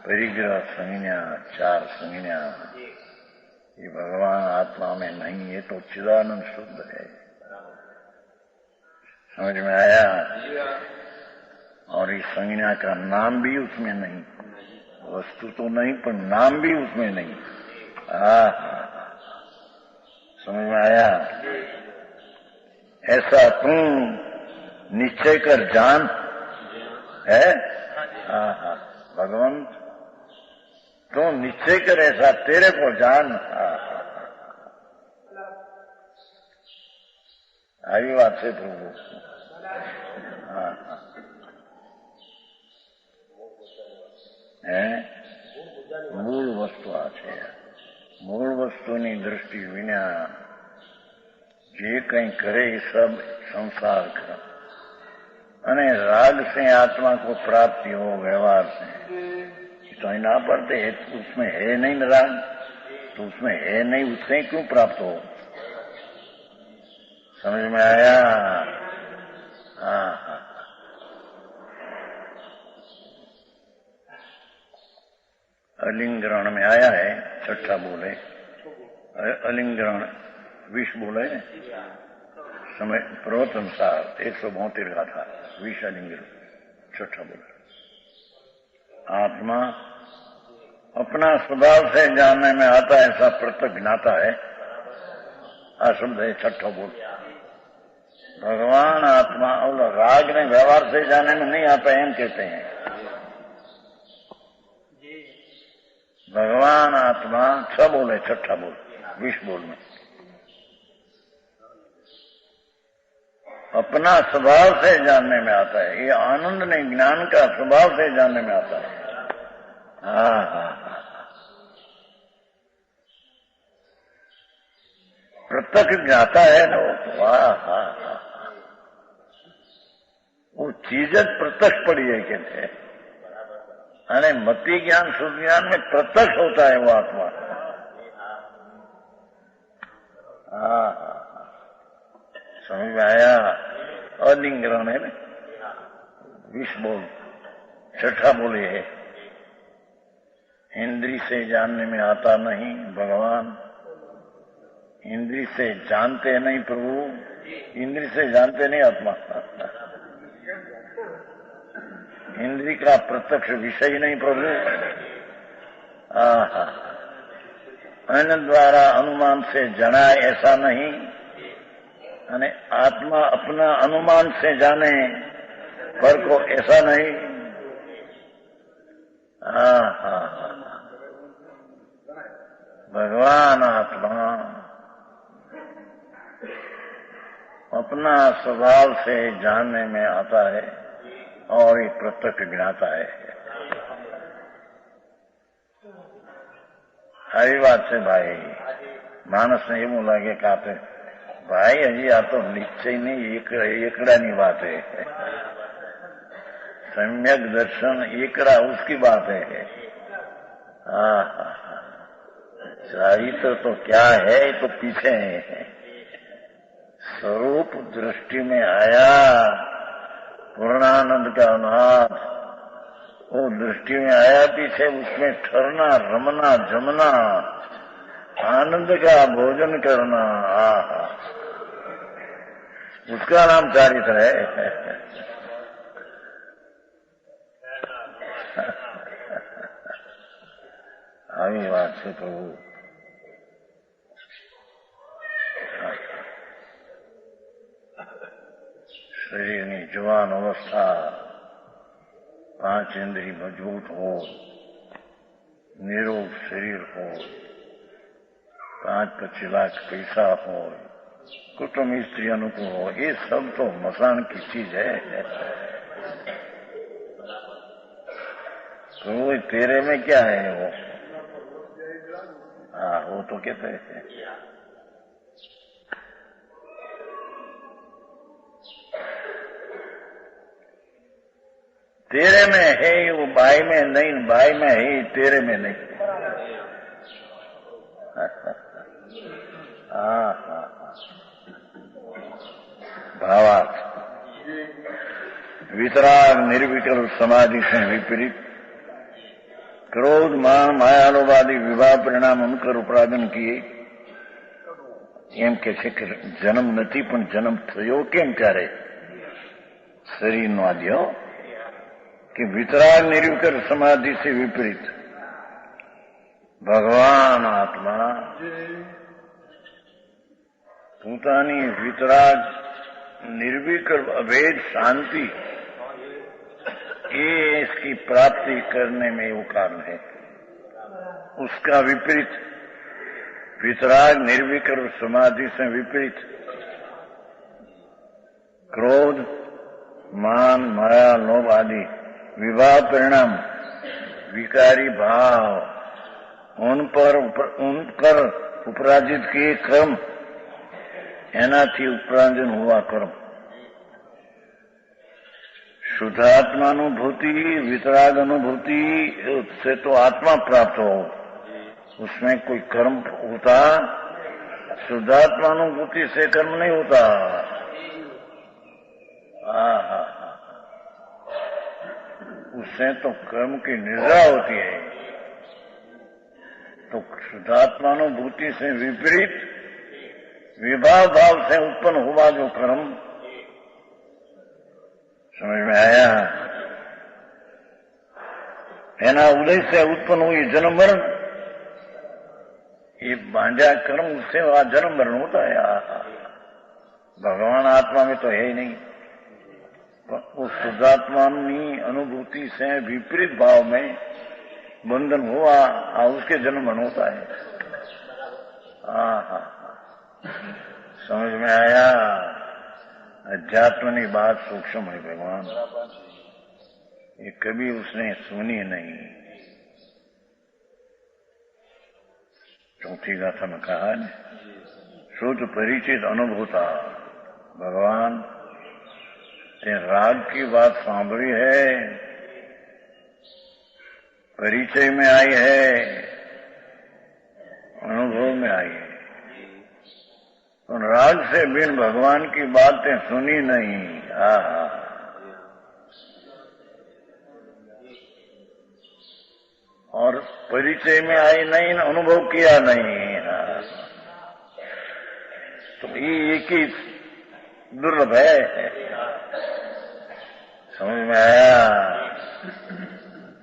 परिग्रह संज्ञा, चार संज्ञा, ये भगवान आत्मा में नहीं, ये तो चिदानंद शुद्ध है। समझ में आया? और इस संज्ञा का नाम भी उसमें नहीं, वस्तु तो नहीं पर नाम भी उसमें नहीं। समझ में आया? ऐसा तुम निश्चय कर जान है। भगवान तू निश्चय कर, ऐसा तेरे को जान। આવી વાત છે પ્રભુ। મૂળ વસ્તુ આ છે, મૂળ વસ્તુની દૃષ્ટિ વિના જે કંઈ કરે એ सब संसार का, અને राग से आत्मा को प्राप्ति हो व्यवहार से, तो ही ना पड़ते है, उसमें है नहीं राग, तो उसमें है नहीं, उससे क्यों प्राप्त हो? समझ में आया? अलिंग्रहण में आया है, छठा बोले अलिंग्रहण 20 बोले समय पर्वत अनुसार 172 का था, 20 अलिंग्रहण, छठा बोले। आत्मा अपना स्वभाव से जानने में आता है, ऐसा प्रत्यक्ष ज्ञाता है, अशुद्ध है, छठा बोल। भगवान आत्मा और राग ने व्यवहार से जाने में नहीं आता, एम कहते हैं। भगवान आत्मा 6 बोले, छठा बोल, 20 बोल में अपना स्वभाव से जानने में आता है। ये आनंद नहीं, ज्ञान का स्वभाव से जानने में आता है। प्रत्यक्ष जाता है ना, वाह, वो चीजत प्रत्यक्ष पड़ी है कहते हैं। अरे मति ज्ञान शुद्ध ज्ञान में प्रत्यक्ष होता है वो आत्मा। समझ में आया? अलिंग्रहण है ना, 20 बोल, छठा बोले है। इंद्री से जानने में आता नहीं भगवान, इंद्री से जानते नहीं प्रभु, इंद्री से जानते नहीं आत्मा। इंद्री का प्रत्यक्ष विषय ही नहीं प्रभु। अन्य द्वारा अनुमान से जाना ऐसा नहीं, यानी आत्मा अपना अनुमान से जाने पर को ऐसा नहीं। भगवान आत्मा अपना स्वभाव से जानने में आता है और ये प्रत्यक्ष ज्ञाता है। આવી વાત છે ભાઈ, માણસને એવું લાગે કે આપે ભાઈ હજી આ તો નિશ્ચયની એકડાની વાત है, सम्यक दर्शन एकड़ा उसकी बात है। चरित्र तो क्या है, ये तो पीछे है। स्वरूप दृष्टि में आया पूर्णानंद का नाथ, वो दृष्टि में आया पीछे, उसमें ठहरना, रमना, जमना, आनंद का भोजन करना, उसका नाम चारित्र है। આવી વાત છે પ્રભુ। શરીરની જવાન અવસ્થા, 5 ઇન્દ્રિય મજબૂત हो, निरोग शरीर हो, 5-25 लाख पैसा हो, कुटुंब स्त्री अनुकूल हो, ये सब तो मसान की चीज है। तो तेरे में क्या है वो? वो तो कहते हैं तेरे में है, वो बाई में नहीं, बाई में है, तेरे में नहीं। भावार्थ, वितराग निर्विकल्प समाधि से विपरीत क्रोध मान मायालोभादि विवाह परिणाम अनुकर उपराधन किए એમ કે છે કે જન્મ નથી પણ જન્મ થયો કેમ ત્યારે શરીરનો આદ્યો કે વિતરાગ નિર્વિકલ્પ સમાધિ से विपरीत ભગવાન આત્મા પોતાની વિતરાગ निर्विकल्प अभेद शांति, ये इसकी प्राप्ति करने में वो कारण है। उसका विपरीत वितराग निर्विकल्प समाधि से विपरीत क्रोध मान माया लोभ आदि विवाह परिणाम विकारी भाव उन पर उपराजित किए कर्म, एनाथी उपरांजन हुआ कर्म। शुद्धात्मानुभूति वितराग अनुभूति से तो आत्मा प्राप्त हो, उसमें कोई कर्म होता, शुद्धात्मानुभूति से कर्म नहीं होता। उससे तो कर्म की निद्रा होती है। तो शुद्धात्मानुभूति से विपरीत विभाव भाव से उत्पन्न हुआ जो कर्म, समझ में आया? है ना? उदय से उत्पन्न हुई जन्म मरण, ये बांझा कर्म, उससे वहां जन्म मरण होता है। भगवान आत्मा में तो है ही नहीं। उस शुद्धात्मा की अनुभूति से विपरीत भाव में बंधन हुआ, उसके जन्म मरण होता है। समझ में आया? अध्यात्म की बात सूक्ष्म है भगवान, ये कभी उसने सुनी नहीं। चौथी गाथा में कहा है, शुद्ध परिचित अनुभूता। भगवान ते राग की बात सांभળી है, परिचय में आई है, अनुभव में आई है, तो राग से बिन भगवान की बातें सुनी नहीं। और परिचय में आई नहीं, अनुभव किया नहीं। तो ये एक ही दुर्लभ है। समझ में आया?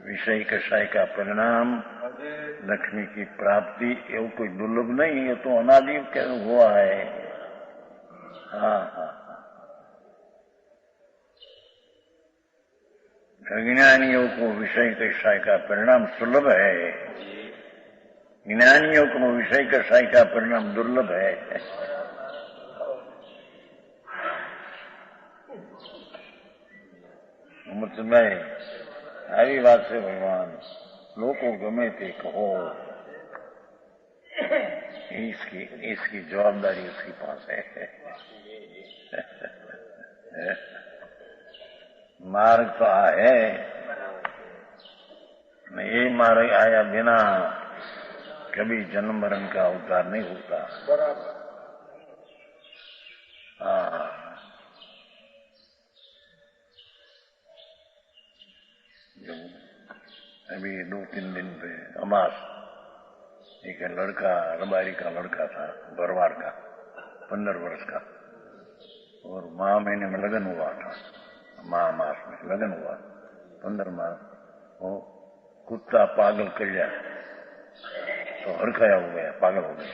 विषय कषाय का परिणाम लक्ष्मी की प्राप्ति एवं कोई दुर्लभ नहीं, ये तो अनादि हुआ है। अज्ञानियों को विषय कषाय का परिणाम सुलभ है, ज्ञानियों को विषय कषाय का परिणाम दुर्लभ है। અમૃતભાઈ, આવી વાત છે ભગવાન, લોકો ગમે તે કહો, इसकी जवाबदारी उसके पास है। मार्ग तो है, ये मार्ग आया बिना कभी जन्म मरण का उद्धार नहीं होता। अभी 2-3 दिन पे अमास, एक लड़का, रबारी का लड़का था, बरवार का, 15 वर्ष का, और माह महीने में लगन हुआ था, माह मास में लगन हुआ, 15 माह। वो कुत्ता पागल कर लिया तो हड़काया हो गया, पागल हो गया।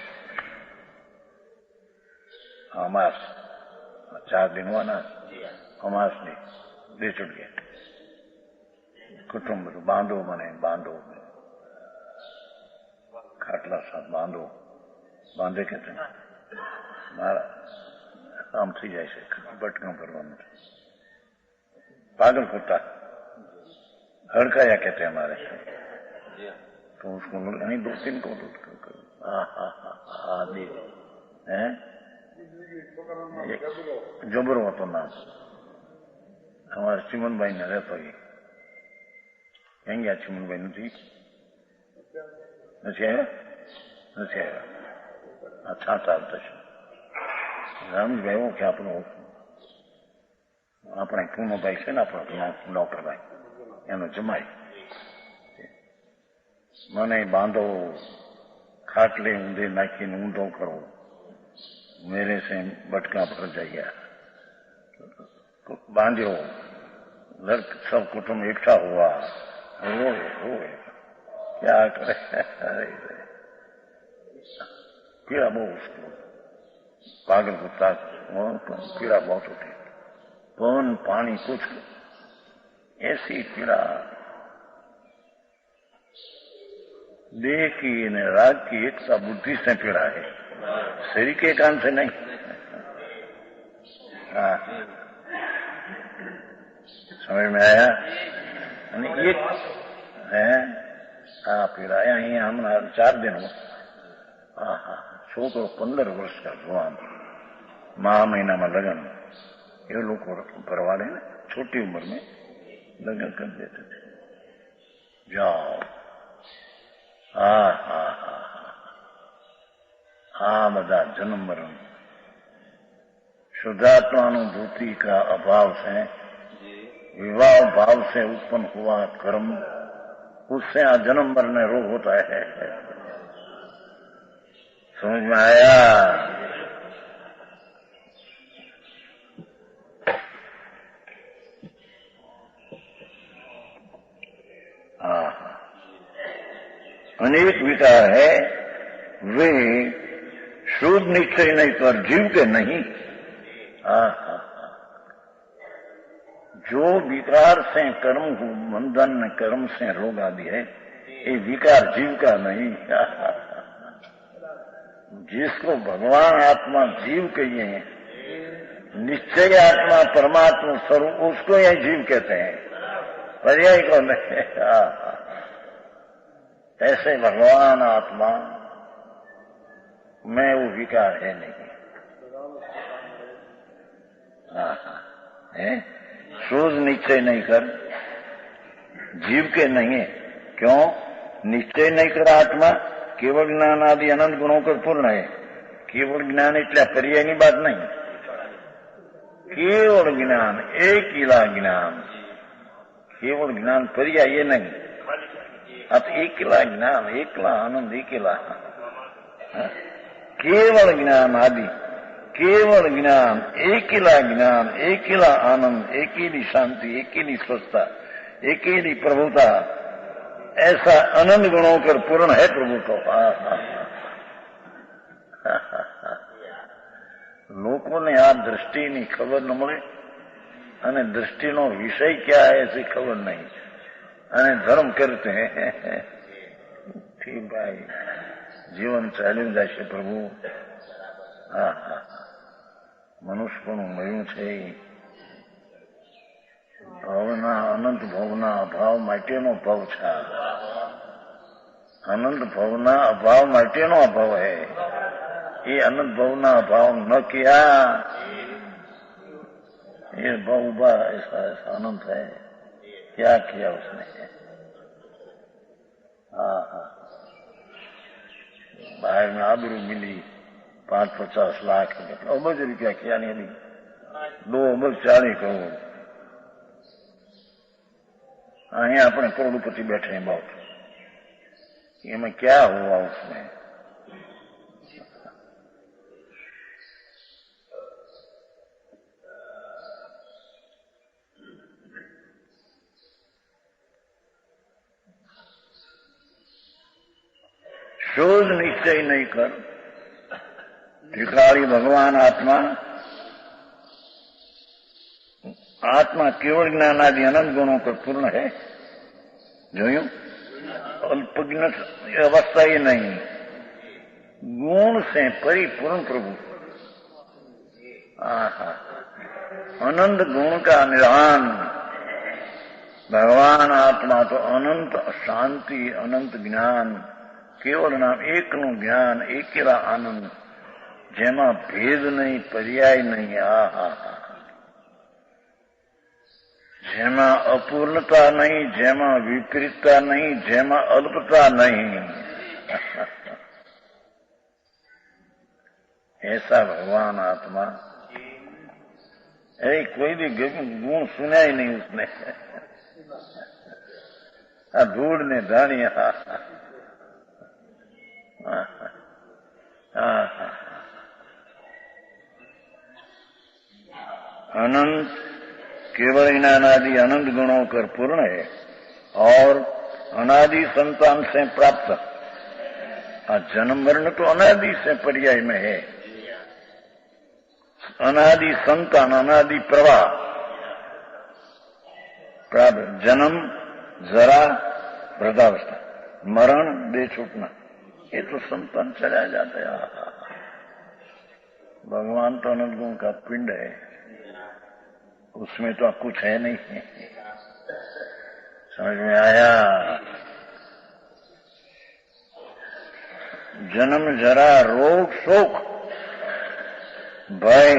अमास 4 दिन हुआ ना, अमास ने दे चुट गया। कुटुंब बांधो, मने बांधो, खाटला साथ बांधो, बांधे कहते हैं मारा काम थी जाए से बटका करवाना। पागल कुत्ता हड़काया कहते हैं हमारे, तो उसको नहीं 2-3 को जबरो હતો નામ। हमारे चिमन भाई ने रहता ही ક્યાં ગયા ચિમનભાઈ? નથી આવ્યા? નથી આવ્યા। अच्छा ચાલતા છે રામજીભાઈ, એવું કે આપણો આપણે પૂનોભાઈ છે ને, આપણો નોકરભાઈ, એનો જમાઈ મને બાંધો, ખાટલે ઊંધે નાખીને ઊંધો કરો, मेरे से बटका भर जाइए। बांध्यो, सब कुटुंब इकट्ठा हुआ, रोए क्या करे। पीड़ा बहुत उसको, पागल कुत्ता पीड़ा बहुत होती, पवन पानी कुछ ऐसी पीड़ा, देह की ने राग की एकता बुद्धि से पीड़ा है, शरीर के काम से नहीं। समझ में आया? एक है पीड़ा है। हमारा 4 दिन हो, छोकरो 15 वर्ष का जुआन, माह महीना में लगन, ये लोग परवाड़े ने छोटी उम्र में लगन कर देते थे। जाओ बदा जन्म मरण शुद्धात्मानुभूति का अभाव से, विवाह भाव से उत्पन्न हुआ कर्म, उससे जन्म मरण रोग होता है। समझ में आया? अनेक विकार है, वे शुद्ध निश्चय नहीं कर जीव के नहीं। जो विकार से कर्म बंधन कर्म से रोग आदि है, ये विकार जीव का नहीं। जिसको भगवान आत्मा जीव कहिए हैं, निश्चय आत्मा परमात्मा स्वरूप, उसको यही जीव कहते हैं, पर्याय को नहीं। ऐसे भगवान आत्मा में वो विकार है नहीं। है शोध निश्चय नहीं कर जीव के नहीं है। क्यों निश्चय नहीं कर? आत्मा केवल ज्ञान आदि अनंत गुणों का पूर्ण है। केवल ज्ञान એટલે पर्यायની बात नहीं, केवल ज्ञान, एकिला ज्ञान, केवल ज्ञान पर्याय नहीं। अब एकला ज्ञान, एकला आनंद, एकेला केवल ज्ञान आदि, केवल ज्ञान, एकेला आनंद, एकेली शांति, एकेली स्वस्थता, एकेली प्रभुता, ऐसा अनंत गुणों कर पूर्ण है प्रभु को। લોકોને આ દ્રષ્ટિની ખબર ન મળે અને દ્રષ્ટિનો વિષય क्या है ऐसी ખબર नहीं, અને ધર્મ કરते हैं। ठीक भाई, जीवन ચાલ્યું જશે પ્રભુ। મનુષ્યપણું મળ્યું છે, ભાવના અનંત ભાવના અભાવ માટેનો ભાવ છે। અનંત ભાવના અભાવ માટેનો અભાવ है। ये अनंत भावना अभाव न किया, ये बहुबा ऐसा ऐसा अनंत है, क्या किया उसने? बाहर में आबरू मिली 5-50 लाख, अबज रुपया किया नहीं अभी 2 अबज 40 करोड़। अहीं अपने करोड़पति बैठे हैं बहुत, ये में क्या हुआ उसमें? शोध निश्चय नहीं कर त्रिकाली भगवान आत्मा, आत्मा केवल ज्ञान आदि अनंत गुणों का पूर्ण है। जोयूं अल्पज्ञ अवस्था ही नहीं, गुण से परिपूर्ण प्रभु। अनंत गुण का निधान भगवान आत्मा तो अनंत शांति, अनंत ज्ञान, केवल नाम एकનું જ્ઞાન, એકેલા આનંદ, જેમાં ભેદ નહીં, પર્યાય નહીં। જેમાં અપૂર્ણતા નહીં, જેમાં વિપરીતતા નહીં, જેમાં અલ્પતા નહીં। ऐसा भगवान आत्मा है। कोई भी गुण सुना ही नहीं उसने। धूड़ ने धानिया अनंत केवल ज्ञानादि अनंत गुणों कर पूर्ण है और अनादि संतान से प्राप्त। जन्म मरण तो अनादि से पर्याय में है। अनादि संतान, अनादि प्रवाह, प्राप्त जन्म, जरा, वृद्धावस्था, मरण, दे छूटना, ये तो संतान चला जाता है। भगवान तो अनंत गुण का पिंड है, उसमें तो कुछ है नहीं। समझ में आया? जन्म, जरा, रोग, शोक, भय,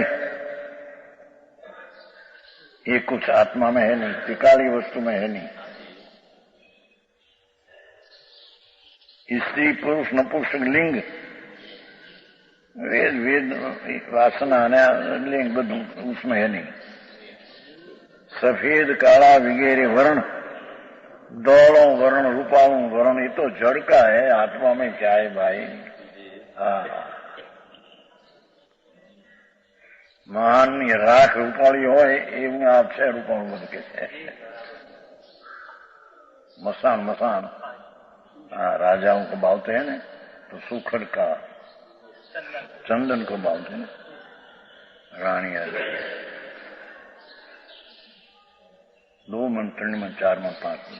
ये कुछ आत्मा में है नहीं, त्रिकाली वस्तु में है नहीं। स्त्री पुरुष नपुंसक लिंग, वेद वेद वासना लिंग બધું उसमें है नहीं। सफेद काला वगैरह वर्ण, दौड़ों वर्ण, रूपाओं वर्ण, ये तो जड़ का है, आत्मा में क्या है भाई? हाँ। મહાનની રાખ રૂપાળી હોય એવું આ છે રૂપાળું બધું કે છે. मसान मसान राजाओं को बालते हैं ना, तो सूखड़ का चंदन को बालते हैं. रानी दो मन 3 मन 4 मन 5 मन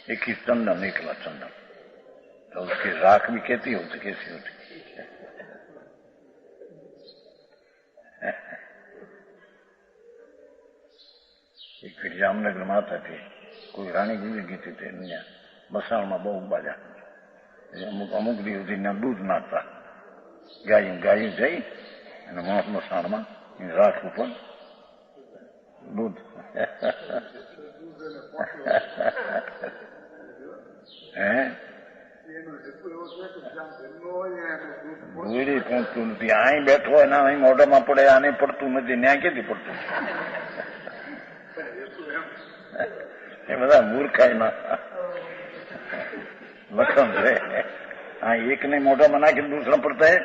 एक ही चंदन निकला चंदन, तो उसकी राख भी कहती होती कैसी होती. एक फिर जामनगर माता थी, कोई रानी गुजरी गई थी ત્યાં મસાણમાં બહુ બાજા. અમુક દિવસથી દૂધ નાખતા, ગાયું જઈ અને મસાણમાં રાખ ઉપર દૂધ. ભૂરી પહોંચતું નથી. અહીં બેઠો હોય ને અહીં મોઢામાં પડે, આને પડતું નથી, ન્યા ક્યાંથી પડતું? એ બધા મૂર્ખાઈના લક્ષણ છે. હા, એકને મોઢામાં નાખી દૂસરા પડતા હે.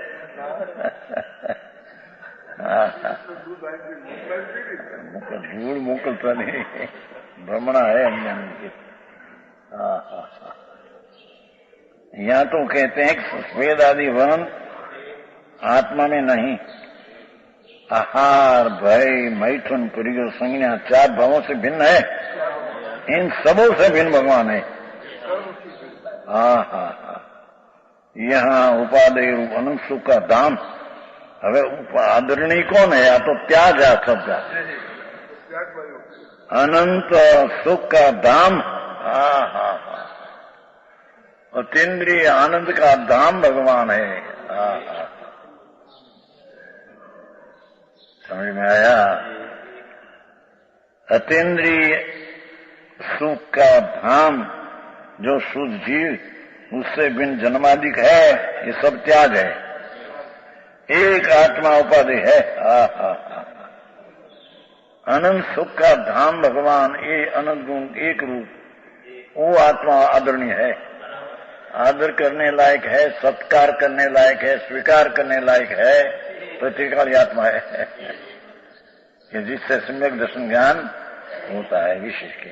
धूल मोकलता नहीं, भ्रमणा है अज्ञान की. यहाँ तो कहते हैं कि स्वेद आदि वर्ण आत्मा में नहीं. आहार, भय, मैथुन, प्रिय, संज्ञा 4 भावों से भिन्न है. इन सबों से भिन्न भगवान है. यहाँ उपादेय रूप अनंत सुख का धाम. હવે આદરણી કોણ હે? આ તો ત્યાગ આ શબ્દ. अनंत सुख का धाम. अतीन्द्रिय आनंद का धाम भगवान है. समझ में आया? अतीन्द्रिय सुख का धाम जो शुद्ध जीव उससे भिन्न जन्मादिक है, ये सब त्याग है. एक आत्मा उपाधि है. अनंत सुख का धाम भगवान, ये अनंत गुण एक रूप, वो आत्मा आदरणीय है, आदर करने लायक है, सत्कार करने लायक है, स्वीकार करने लायक है. प्रतिकाली आत्मा है कि जिससे सम्यक दर्शन ज्ञान होता है विशेष के.